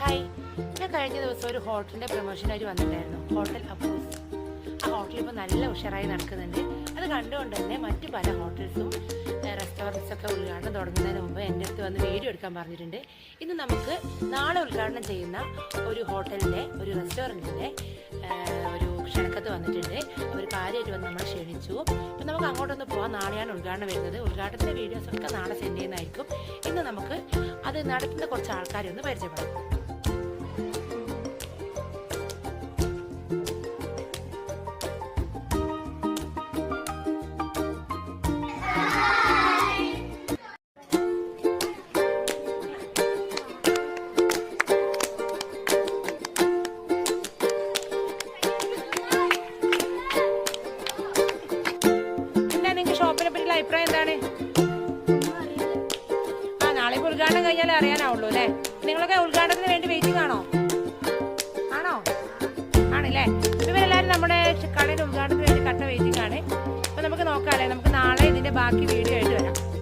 Hi, ഞാൻ കഴിഞ്ഞ ദിവസം ഒരു ഹോട്ടലിൻ്റെ പ്രൊമോഷനായിട്ട് വന്നിട്ടുണ്ടായിരുന്നു. ഹോട്ടൽ അപ്പൂസ്. ആ ഹോട്ടൽ ഇപ്പോൾ നല്ല ഉഷാറായി നടക്കുന്നുണ്ട്. അത് കണ്ടുകൊണ്ട് തന്നെ മറ്റു പല ഹോട്ടൽസും റെസ്റ്റോറൻറ്റ്സൊക്കെ ഉദ്ഘാടനം തുടങ്ങുന്നതിന് മുമ്പ് എൻ്റെ അടുത്ത് വന്ന് വീഡിയോ എടുക്കാൻ പറഞ്ഞിട്ടുണ്ട്. ഇന്ന് നമുക്ക് നാളെ ഉദ്ഘാടനം ചെയ്യുന്ന ഒരു ഹോട്ടലിൻ്റെ ഒരു റെസ്റ്റോറൻറ്റിൻ്റെ ഒരു ക്ഷണക്കത്ത് വന്നിട്ടുണ്ട്. അവർ കാര്യമായിട്ട് വന്ന് നമ്മളെ ക്ഷണിച്ചു. അപ്പം നമുക്ക് അങ്ങോട്ടൊന്ന് പോകാം. നാളെയാണ് ഉദ്ഘാടനം വരുന്നത്. ഉദ്ഘാടനത്തിൻ്റെ വീഡിയോസൊക്കെ നാളെ സെൻഡ് ചെയ്യുന്നതായിരിക്കും. ഇന്ന് നമുക്ക് അത് നടത്തുന്ന കുറച്ച് ആൾക്കാരെ ഒന്ന് പരിചയപ്പെടാം. ഷോപ്പിനെ പറ്റിയുള്ള അഭിപ്രായം എന്താണ്? നാളെ ഇപ്പോൾ ഉദ്ഘാടനം കഴിഞ്ഞാലേ അറിയാനാവുള്ളൂ അല്ലേ? നിങ്ങളൊക്കെ ഉദ്ഘാടനത്തിന് വേണ്ടി വെയിറ്റിംഗ് ആണോ? ആണല്ലേ? ഇവരെല്ലാവരും നമ്മുടെ കടയുടെ ഉദ്ഘാടനത്തിന് വേണ്ടി കട്ട വെയിറ്റിംഗ് ആണ്. അപ്പൊ നമുക്ക് നോക്കാം അല്ലേ? നമുക്ക് നാളെ ഇതിന്റെ ബാക്കി വീഡിയോ ആയിട്ട് വരാം.